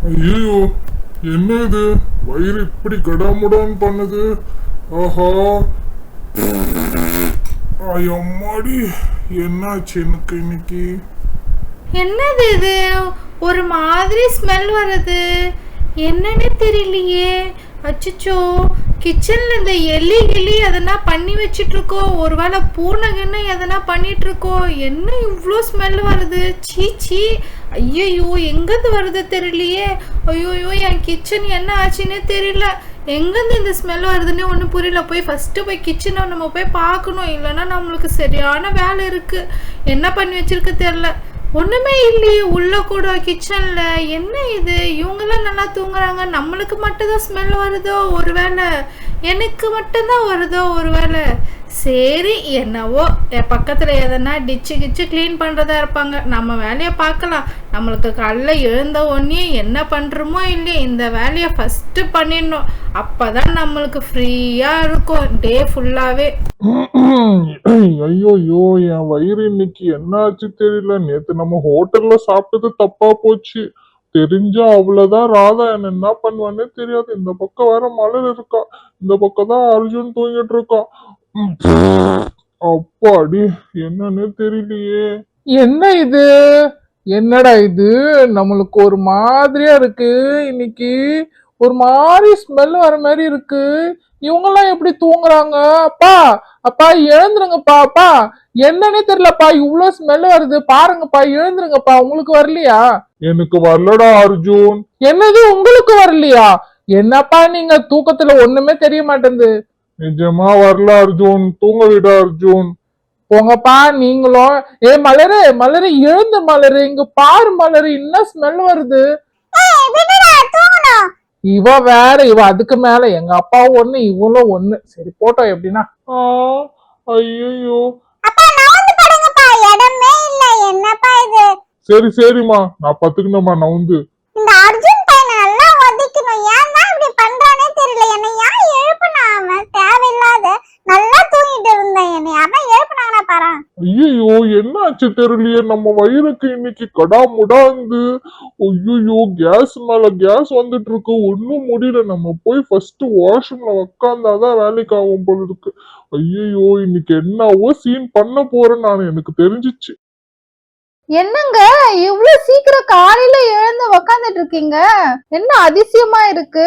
ஐயோ, என்ன இது? வயிறு இப்படி கடாமுடான்னு பண்ணுது. ஆஹா, ஐயம்மாடி, என்னாச்சு எனக்கு இன்னைக்கு? என்னது இது? ஒரு மாதிரி ஸ்மெல் வருது. என்னன்னு தெரியலையே. அச்சச்சோ, கிச்சன்ல இந்த எலி கிளி எதனா பண்ணி வச்சிட்டு இருக்கோம். ஒருவேளை பூனைகன்னு எதனா பண்ணிட்டு இருக்கோம். என்ன இவ்வளோ ஸ்மெல் வருது? சீச்சி, ஐயோ, எங்கேருந்து வருது தெரியலையே. ஐயோயோ, என் கிச்சன் என்ன ஆச்சுன்னே தெரியல. எங்கேருந்து இந்த ஸ்மெல் வருதுன்னே ஒன்றும் புரியல. ஃபஸ்ட்டு போய் கிச்சனை நம்ம போய் பார்க்கணும். இல்லைன்னா நம்மளுக்கு சரியான வேலை இருக்குது. என்ன பண்ணி வச்சிருக்கு தெரில. ஒன்றுமே இல்லையே உள்ள கூட கிச்சன்ல. என்ன இது? இவங்கெல்லாம் நல்லா தூங்குறாங்க, நம்மளுக்கு மட்டும்தான் ஸ்மெல் வருதோ ஒருவேளை? எனக்கு மட்டும்தான் வருதோ ஒருவேளை? சரி, என்னவோ. என் பக்கத்தில் எதனா டிச்சு கிச்சு க்ளீன் பண்ணுறதா இருப்பாங்க. நம்ம வேலையை பார்க்கலாம். நம்மளுக்கு காலைல எழுந்த உடனே என்ன பண்ணுறோமோ இல்லையே, இந்த வேலையை ஃபஸ்ட்டு பண்ணிடணும். அப்போ தான் நம்மளுக்கு ஃப்ரீயாக இருக்கும் டே ஃபுல்லாகவே. ஐயோ, என் வயிறு இன்னைக்கு என்ன ஆச்சு தெரியல. நேத்து நம்ம ஹோட்டல்ல சாப்பிட்டது தப்பா போச்சு. தெரிஞ்சா அவ்வளவுதான். ராதா என்ன பண்ணுவானே தெரியாது. இந்த பக்கம் வேற மலர் இருக்கா, இந்த பக்கம் தான் அர்ஜுன் தூங்கிட்டு இருக்கான். அப்பாடி, என்னன்னு தெரியலையே. என்ன இது? என்னடா இது? நம்மளுக்கு ஒரு மாதிரியா இருக்கு இன்னைக்கு. ஒரு மாதிரி ஸ்மெல் வர மாதிரி இருக்கு. இவங்கெல்லாம் எப்படி தூங்குறாங்க? அப்பா, அப்பா எழுந்துருங்கப்பா. அப்பா, என்னன்னே தெரியலப்பா, இவ்வளவு ஸ்மெல் வருது பாருங்கப்பா. எழுந்துருங்கப்பா. உங்களுக்கு வரலையா? எனக்கு வரலடா அர்ஜுன். என்னது, உங்களுக்கு வரலையா? என்னப்பா நீங்க தூக்கத்துல ஒண்ணுமே தெரிய மாட்டேங்குது. நிஜமா வரல அர்ஜுன். தூங்க விட அர்ஜுன். போங்கப்பா நீங்களும். மலரு, மலரு எழுந்து மலரு, இங்க பாரு மலரு, என்ன ஸ்மெல் வருது? இவ வேற, இவ அதுக்கு மேல. எங்க அப்பாவும் ஒண்ணு, இவளும் ஒண்ணு. சரி போட்டோம் எப்படின்னா. ஐயோ, சரி சரிம்மா, நான் பத்துக்கணுமா நவுந்து. இந்த அர்ஜுன் பையனை நல்லா ஒதுக்கணும். ஏன் தான் இப்படி பண்றானே தெரியல. என்னை ஏன் எழுப்புனா? அவன் தேவையில்லாத நல்லா தூங்கிட்டு இருந்தேன். என்னை அதான் எழுப்புனாங்கன்னா பாரு. ஐயோ, என்ன ஆச்சு தெரியலையே. நம்ம வயிறுக்கு இன்னைக்கு கடா முடாந்து. ஐயோ, கேஸ் மேல கேஸ் வந்துட்டு இருக்கு. ஒன்னும் முடியல. நம்ம போய் ஃபர்ஸ்ட் வாஷ்ரூம்ல உக்காந்தாதான் வேலைக்கு ஆகும் போல இருக்கு. ஐயோ, இன்னைக்கு என்னவோ சீன் பண்ண போறேன் நான், எனக்கு தெரிஞ்சிச்சு. என்னங்க இவ்வளவு சீக்கிரம் காலையில எழுந்து உக்காந்துட்டு இருக்கீங்க? என்ன அதிசயமா இருக்கு.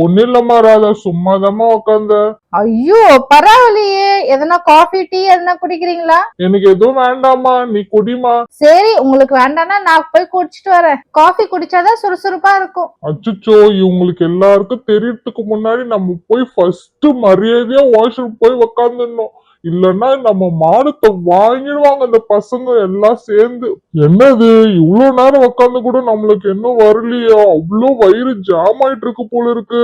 ஒண்ணு இல்லம்மா ராதா, சும்மாதாம்மா உக்காந்த. ஐயோ, பரவாயில்லையே. எதனா காஃபி டீ எதனா குடிக்கிறீங்களா? எனக்கு எதுவும் வேண்டாமா, நீ குடிமா. சரி, உங்களுக்கு வேண்டாம்னா நான் போய் குடிச்சிட்டு வரேன். காஃபி குடிச்சாதான் சுறுசுறுப்பா இருக்கும். அச்சுச்சோ, இவங்களுக்கு எல்லாருக்கும் தெரியறதுக்கு முன்னாடி நம்ம போய் ஃபர்ஸ்ட் மரியாதையா வாஷ்ரூம் போய் உக்காந்துடணும். இல்லன்னா நம்ம மானத்தை வாங்கிடுவாங்க அந்த பசங்க எல்லாம் சேர்ந்து. என்னது, இவ்வளவு நேரம் உக்காந்து கூட நம்மளுக்கு இன்னும் வரலையா? அவ்வளவு வயிறு ஜாம் ஆயிட்டு இருக்கு போல இருக்கு.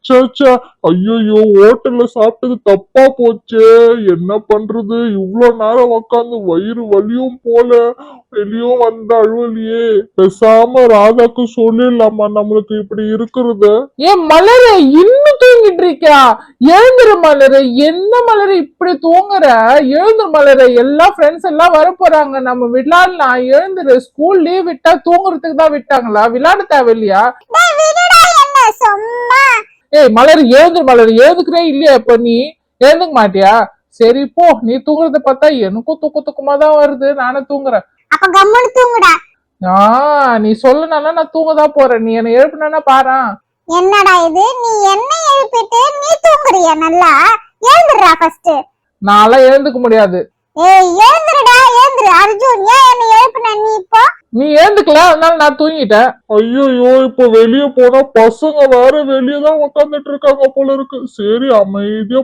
சேச்சா, ஐயோ, ஹோட்டல்ல சாப்பிட்டது தப்பா போச்சே. என்ன பண்றது? இவ்வளவு நேரம் உக்காந்து வயிறு வலியும் போல, வெளியும் வந்த அழுவலியே. பேசாம ராதாக்கு சொல்லிடலாமா நம்மளுக்கு இப்படி இருக்கிறது? மலரு இன்னும் தூங்கிட்டு இருக்கியா? எழுந்துரு மலரு. என்ன மலரு இப்படி தூங்குற? எழுந்துரு மலரு. எல்லா ஃப்ரெண்ட்ஸ் எல்லாம் வர போறாங்க, நம்ம விளையாடலாம். எழுந்துரு. ஸ்கூல் லீவ் விட்டா தூங்குறதுக்கு தான் விட்டாங்களா? விளையாட தேவையில்லையா? மலரு எழுந்துரு மலரு. எழுதுக்குறே இல்லையா இப்ப? நீ எழுந்துக்க மாட்டியா? சரி போ, நீ தூங்குறத பார்த்தா எனக்கும் தூக்கமா தான் வருது. நானும் தூங்குறேன். அப்ப கம்முனு தூங்குடா. நீ சொல்லனா நான் தூங்கதான் போறேன். நீ என்ன எழுப்புனா பாரு. என்னடா இது? நீ என்ன எழுப்பிட்டு நீ தூங்குறிய? நல்லா எழுந்துடுறா ஃபர்ஸ்ட். நான்லாம் எழுந்துக்க முடியாது. எழுந்துருடா, எழுந்துரு. அர்ஜுன், ஏன் என்ன எழுப்புன நீ? இப்போ நீ எழுந்துக்கல, அதனால நான் தூங்கிட்டேன். ஐயோ, இப்ப வெளியே போனா பசங்க வேற வெளியேதான் உக்காந்துட்டு இருக்காங்க போல இருக்கு. சரி, அமைதியா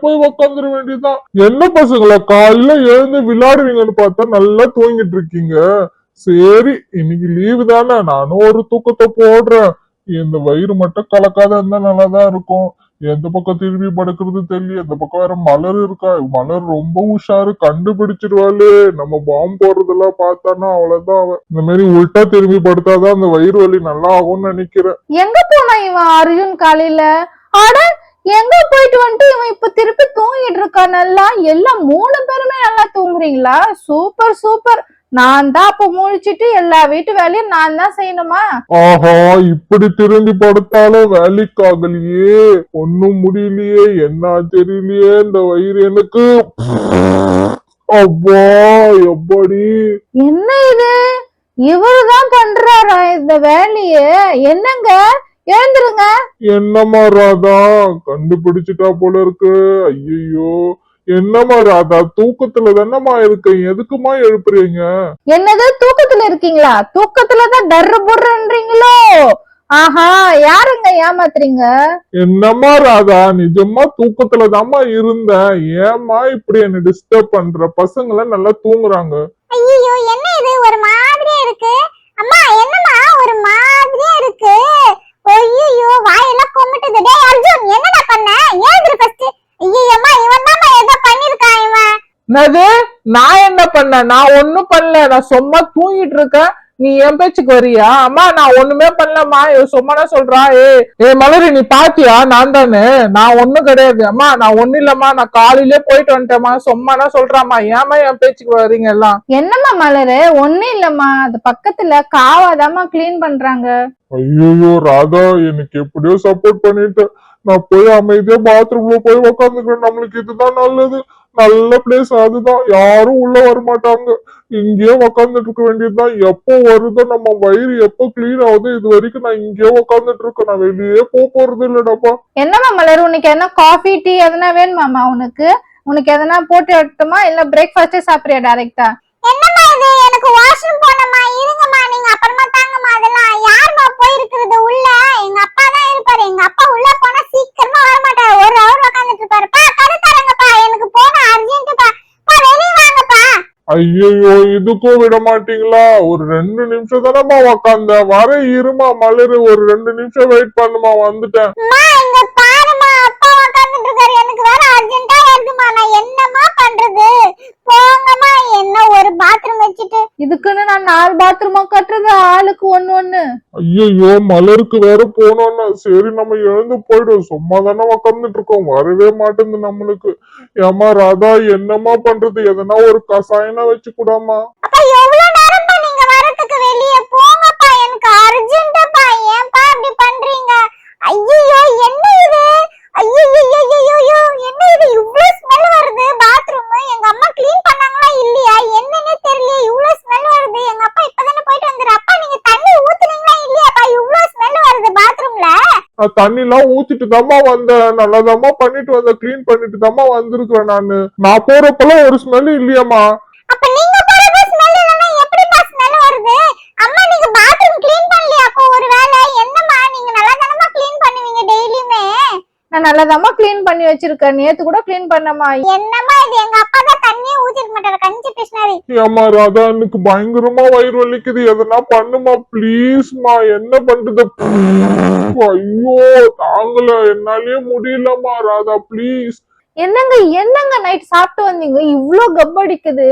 போய் உக்காந்துட வேண்டியதுதான். என்ன பசங்களா, காலையில எழுந்து விளையாடுவீங்கன்னு பார்த்தா நல்லா தூங்கிட்டு இருக்கீங்க. சரி, இன்னைக்கு லீவு தானே, நானும் ஒரு தூக்கத்தை போடுறேன். இந்த வயிறு மட்டும் கலக்காத இருந்தா நல்லாதான் இருக்கும். எந்த பக்கம் திரும்பி படுக்கிறது தெரியல. எந்த பக்கம் வேற மலர் இருக்கா. மலர் ரொம்ப உஷாரு, கண்டுபிடிச்சிருவாளே. நம்ம பாம்பு போடுறதெல்லாம் பார்த்தானா அவ்வளவுதான். அவன் இந்த மாதிரி உள்டா திரும்பி படுத்தாதான் அந்த வயிறு வலி நல்லா ஆகும்னு நினைக்கிறேன். எங்க போனா இவன் அர்ஜுன் காலையில? ஆட, எங்க போயிட்டு வந்துட்டு இவன் இப்ப திருப்பி தூங்கிட்டு இருக்கா நல்லா? எல்லாம் 3 பேருமே நல்லா தூங்குறீங்களா? Super super. நான் தான் அப்ப முழிச்சிட்டு எல்லா வீட்டு வேலையும் நான் தான் செய்யணுமா? ஆஹா, இப்படி திரும்பி படுத்தாலும் வேலைக்கு ஆகலையே, ஒன்னும் முடியலையே, என்ன தெரியலையே இந்த வயிறு எனக்கு. அப்பா, எப்படி என்ன இது? இவருதான் பண்றாரா இந்த வேலையே? என்னங்க, எழுந்துருங்க. என்னம்மா ராதா, கண்டுபிடிச்சிட்டா போல இருக்கு. ஐயோ, என்னம்மா ராதா, தூக்கத்துல தானம்மா இருக்கு, எதுக்குமா எழுப்புறீங்க? என்னது, தூக்கத்துல இருக்கீங்களா? தூக்கத்துலதான் டர்ரு புர்றன்றீங்களோ? ஆஹா, யாருங்க ஏமாத்துறீங்க? என்னம்மா ராதா, நிஜமா தூக்கத்துல தாம்மா இருந்தேன். ஏம்மா இப்படி என்ன டிஸ்டர்ப் பண்ற? பசங்க நல்லா தூங்குறாங்க. ஐயோ, என்ன இது ஒரு மாதிரியா இருக்கு? அம்மா என்னம்மா ஒரு மாதிரியா இருக்கு? ஐயோ, வாயெல்லாம் கொமிட்டுது. டேய் அர்ஜுன், என்னடா பண்ண? ஏந்திரு ஃபர்ஸ்ட். ஐயோ அம்மா, இவன் தான் ஏதோ பண்ணிருக்கான் இவன். என்னது? நான் என்ன பண்ணேன்? நான் ஒண்ணும் பண்ணல, நான் சும்மா தூங்கிட்டு இருக்கேன். நீ என் பேச்சுக்கு வரியா? அம்மா நான் ஒண்ணுமே பண்ணலம்மா, சும்மானா சொல்றா. ஏ மலரி, நீ பாத்தியா? நான் தானே, நான் ஒண்ணும் கிடையாது. அம்மா நான் ஒண்ணும் இல்லம்மா, நான் காலையிலே போயிட்டு வந்துட்டேம்மா, சும்மானா சொல்றாம்மா. ஏமா என் பேச்சுக்கு வர்றீங்க எல்லாம்? என்னம்மா மலரு, ஒண்ணும் இல்லம்மா, அது பக்கத்துல காவாதாம்மா கிளீன் பண்றாங்க. ஐயோ ராதா, எனக்கு எப்படியோ சப்போர்ட் பண்ணிட்டு நான் போய் அமைதியா பாத்ரூம்ல போய் உக்காந்துக்கிறேன். நம்மளுக்கு இதுதான் நல்லது, நல்ல பிளேஸ் அதுதான். யாரும் உள்ள வரமாட்டாங்க, இங்கேயே உக்காந்துட்டு இருக்க வேண்டியதுதான். எப்போ வருதோ நம்ம வயிறு எப்போ கிளீன் ஆகுது, இது வரைக்கும் நான் இங்கேயே உக்காந்துட்டு இருக்கேன். நான் வெளியே போறது இல்லடாப்பா. என்னம்மா மலரு, உனக்கு என்ன காஃபி டீ எதனா வேணுமாமா? உனக்கு எதனா போட்டு வரட்டுமா, இல்ல பிரேக்ஃபாஸ்டே சாப்பிடுறியா டைரக்டா? என்னம்மா இது? எனக்கு வாஷ்ரூம் போனம்மா. இருங்கம்மா, நீங்க அப்புறமா தாங்கம்மா. அதெல்லாம் யாரும்மா போயிருக்கிறது உள்ள? எங்க அப்பா தான் இருப்பாரு. எங்க அப்பா உள்ள போனா சீக்கிரமா வர மாட்டாரு, ஒரு ஹவர் உட்காந்துட்டு இருப்பாரு. பா, கருத்தாரங்கப்பா, எனக்கு போன அர்ஜென்ட்டுப்பா. பா, வெளியே வாங்கப்பா. ஐயோ, இதுக்கும் விட மாட்டீங்களா? ஒரு 2 நிமிஷம் தானம்மா உக்காந்த, வர இருமா மலரு, ஒரு 2 நிமிஷம் வெயிட் பண்ணுமா, வந்துட்டேன். அம்மா இங்க பாரும்மா, அப்பா உட்காந்துட்டு இருக்காரு. எனக்கு வேற அர்ஜென்ட்டா வருதுமா, நான் என்னம்மா பண்றது? போங்கம்மா, என்ன ஒரு பாத்ரூம் வச்சுட்டு. இதுக்குன்னு நான் 4 பாத்ரூமா கட்டுறது, ஆளுக்கு ஒண்ணு. ஐயோ, மலருக்கு வேற போனோம்னா சரி நம்ம எழுந்து போயிடும். சும்மா தானே உக்காந்துட்டு இருக்கோம், வரவே மாட்டேங்குது நம்மளுக்கு. ஏமா ராதா, என்னம்மா பண்றது? எதனா ஒரு கசாயனா வச்சு கூடாமா. அப்பா எவ்வளவு நேரம்ப்பா நீங்க வரதுக்கு? வெளிய போங்கப்பா, எனக்கு அர்ஜென்ட்டப்பா. ஏன்பா இப்படி பண்றீங்க? ஐயோ, என்ன இது? ஐயோ, என்ன இது? இவ்ளோ ஸ்மெல் வருது பாத்ரூம். எங்க அம்மா க்ளீன் பண்ணாங்களா இல்லையா என்னன்னே தெரியல, இவ்ளோ ஸ்மெல் வருது. எங்க அப்பா இப்பதானே போயிட்டு வந்தாரு. அப்பா நீங்க தண்ணி ஊத்துனீங்களா இல்லையாப்பா? இவ்ளோ ஸ்மெல் வருது பாத்ரூம்ல. நான் தண்ணி எல்லாம் ஊத்திட்டு தாம்மா வந்தேன், நல்லாதாம்மா பண்ணிட்டு வந்தேன், கிளீன் பண்ணிட்டு தாம்மா வந்திருக்கிறேன். நான் போறப்பெல்லாம் ஒரு ஸ்மெல் இல்லையாம்மா. அப்ப நீங்க போறப்ப ஸ்மெல் இல்லனா எப்படிப்பா ஸ்மெல் வருது? அம்மா நீங்க பாத்ரூம் க்ளீன் பண்ணலையா அப்போ? ஒருவேளை என்னம்மா, நீங்க நல்லா தானமா க்ளீன் பண்ணுவீங்க டெய்லியுமே? நான் நல்லதாம்மா கிளீன் பண்ணி வச்சிருக்கேன், நேத்து கூட கிளீன் பண்ணமா. என்னம்மா இது? எங்க அப்பா தான் தண்ணியே ஊத்திருக்க மாட்டாரு, கஞ்சி பிஸ்னரி. ஏமா ராதா, எனக்கு பயங்கரமா வயிறு வலிக்குது, எதனா பண்ணுமா ப்ளீஸ்மா. என்ன பண்றது? ஐயோ, தாங்கல, என்னாலயே முடியலமா ராதா, ப்ளீஸ். என்னங்க நைட் சாப்பிட்டு வந்தீங்க, இவ்ளோ கப்படிக்குது?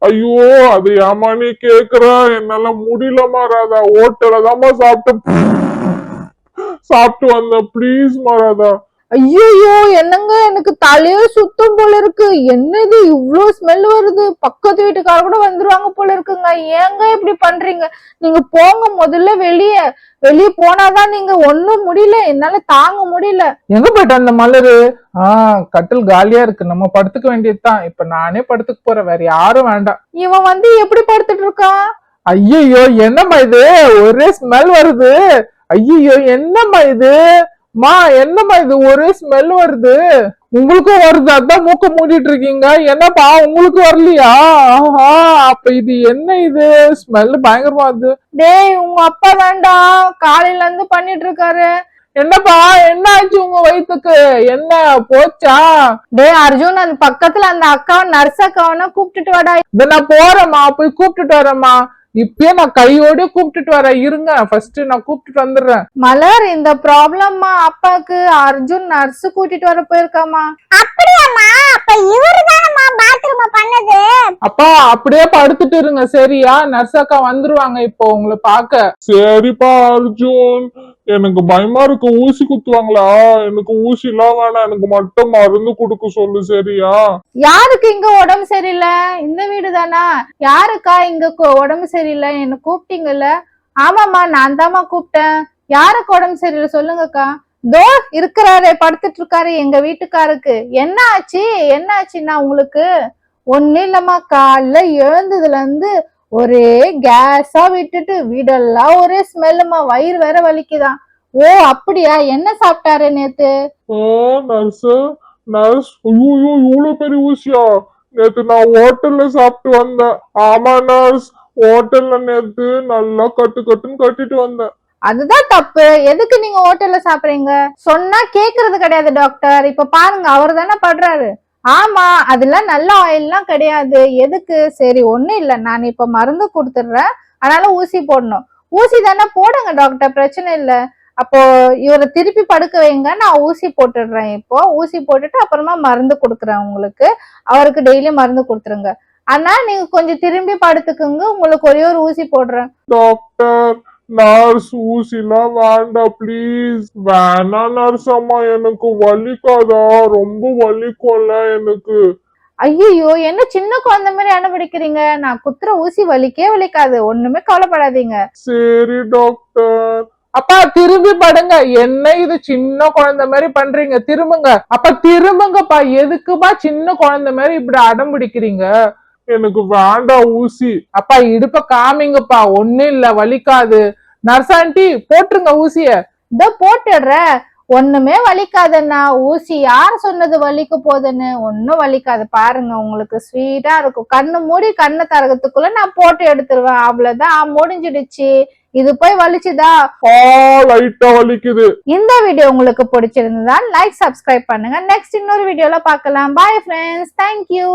ஐயோ, அது ஏமா நீ கேக்குற? என்னால முடியலமா ராதா, ஹோட்டல்ல தாம்மா சாப்பிட்டு வந்தேன், ப்ளீஸ்மா ராதா. ஐயோ, என்னங்க எனக்கு தலையே சுத்தம் போல இருக்கு. என்னது இவ்ளோ ஸ்மெல் வருது? பக்கத்து வீட்டுக்கார கூட வந்துருவாங்க போல இருக்குங்க. ஏங்க இப்படி பண்றீங்க? நீங்க போங்க முதல்ல வெளியே போனாதான். நீங்க ஒண்ணும் முடியல, என்னால தாங்க முடியல. எங்க போயிட்டு அந்த மலரு? கட்டில் காலியா இருக்கு, நம்ம படுத்துக்க வேண்டியதுதான். இப்ப நானே படுத்துக்க போறேன், வேற யாரும் வேண்டாம். இவன் வந்து எப்படி படுத்துட்டு இருக்கான்? ஐயோ, என்னம்மா இது? ஒரே ஸ்மெல் வருது. ஐயோ, என்னம்மா இது? என்னம்மா இது? ஒரே ஸ்மெல் வருது. உங்களுக்கும் வருது, அதான் மூக்க மூடிட்டு இருக்கீங்க. என்னப்பா உங்களுக்கு வரலையா? அப்ப இது என்ன? இது ஸ்மெல் பயங்கரமா வருது. டேய், உங்க அப்பா வேண்டாம், காலையில இருந்து பண்ணிட்டு இருக்காரு. என்னப்பா, என்ன ஆச்சு உங்க வயித்துக்கு? என்ன போச்சா? டேய் அர்ஜுன், அந்த பக்கத்துல அந்த அக்கா, நர்ஸ் அக்காவனா கூப்பிட்டுட்டு வாடா. இத நான் போறேம்மா, போய் கூப்பிட்டுட்டு வரேம்மா. இப்பயே நான் கையோட கூப்பிட்டுட்டு வரேன், இருங்க. ஃபர்ஸ்ட் நான் கூப்பிட்டுட்டு வந்துடுறேன். மலர், இந்த ப்ராப்ளம்மா அப்பாக்கு. அர்ஜுன் நர்ஸ் கூட்டிட்டு வர போயிருக்காமா. அப்படியாம்மா? அப்ப இவரு தானம்மா பாத்ரூம் பண்ணது? அப்பா அப்படியே படுத்துட்டு இருங்க சரியா? நர்ஸ் அக்கா வந்துருவாங்க இப்போ உங்களை பாக்க. சரிப்பா அர்ஜுன், எனக்கு பயமா இருக்கு, ஊசி குத்துவாங்களா? எனக்கு ஊசி எல்லாம் வேணாம், எனக்கு மட்டும் மருந்து கொடுக்க சொல்லு, சரியா? யாருக்கு இங்க உடம்பு சரியில்லை? இந்த வீடு தானா? யாருக்கா இங்க உடம்பு சரியில்லை? என்ன கூப்பிட்டீங்கல்ல? ஆமாம்மா, நான் தாம்மா கூப்பிட்டேன். யாருக்கு உடம்பு சரியில்லை சொல்லுங்கக்கா. தோ இருக்கிறாரு, படுத்துட்டு இருக்காரு எங்க வீட்டுக்காருக்கு. என்ன ஆச்சு? என்ன ஆச்சுன்னா உங்களுக்கு? ஒன்னும் இல்லம்மா, காலைல எழுந்ததுல இருந்து ஒரே கேஸா விட்டுட்டு வீடெல்லாம் ஒரே ஸ்மெல்லுமா, வயிறு வேற வலிக்குதான். ஓ அப்படியா? என்ன சாப்பிட்டாரு நேத்து? நர்ஸ், நர்ஸ், ஐயோ இவ்வளவு பெரிய ஊசியா? நேத்து நான் ஹோட்டல்ல சாப்பிட்டு வந்தேன். ஆமா நர்ஸ், ஹோட்டல்ல நேத்து நல்லா கட்டுன்னு கட்டிட்டு வந்தேன். அதுதான் தப்பு. எதுக்கு நீங்க ஹோட்டல்ல சாப்பிடுறீங்க? சொன்னா கேக்குறது கிடையாது டாக்டர். இப்ப பாருங்க, அவர் தானே படுறாரு. ஆமா, அதெல்லாம் நல்ல ஆயில்லாம் கிடையாது. எதுக்கு? சரி ஒண்ணும் இல்ல, நான் இப்ப மருந்து கொடுத்துடுறேன், அதனால ஊசி போடணும். ஊசி தானே, போடுங்க டாக்டர், பிரச்சனை இல்ல. அப்போ இவரை திருப்பி படுக்க வைங்க, நான் ஊசி போட்டுடுறேன். இப்போ ஊசி போட்டுட்டு அப்புறமா மருந்து கொடுக்குறேன் உங்களுக்கு. அவருக்கு டெய்லி மருந்து கொடுத்துருங்க. ஆனா நீங்க கொஞ்சம் திரும்பி படுத்துக்குங்க, உங்களுக்கு ஒரே ஒரு ஊசி போடுறேன். டாக்டர், நர்ஸ், ஊசிலாம் வேண்டாம் ப்ளீஸ். வேணாம் நர்ஸ் அம்மா, எனக்கு வலிக்காதா? ரொம்ப வலிக்கும்ல எனக்கு. ஐயோ, என்ன சின்ன குழந்தை மாதிரி அனுபவிக்கிறீங்க? நான் குத்துற ஊசி வலிக்கே வலிக்காது, ஒண்ணுமே கவலைப்படாதீங்க. சரி டாக்டர். அப்பா திரும்பி படுங்க. என்ன இது சின்ன குழந்தை மாதிரி பண்றீங்க? திரும்புங்க. அப்ப திரும்புங்கப்பா. எதுக்குப்பா சின்ன குழந்தை மாதிரி இப்படி அடம் பிடிக்கிறீங்க? எனக்கு வேண்டாம் ஊசி. அப்பா இடுப்ப காமிங்கப்பா. ஒண்ணும் இல்ல, வலிக்காது. நர்ஸ் ஆண்டி போட்டுருங்க ஊசிய. இதோ போட்டுடுற. ஒண்ணுமே வலிக்காதுன்னா, ஊசி யார் சொன்னது வலிக்க போகுதுன்னு? ஒன்னும் வலிக்காது, பாருங்க, உங்களுக்கு ஸ்வீட்டா இருக்கும். கண்ணு மூடி கண்ணை தரகத்துக்குள்ள நான் போட்டு எடுத்துருவேன், அவ்வளவுதான், முடிஞ்சிடுச்சு. இது போய் வலிச்சுதா? லைட்டா வலிக்குது. இந்த வீடியோ உங்களுக்கு பிடிச்சிருந்தா லைக், சப்ஸ்கிரைப் பண்ணுங்க. நெக்ஸ்ட் இன்னொரு வீடியோல பார்க்கலாம். Bye friends, thank you.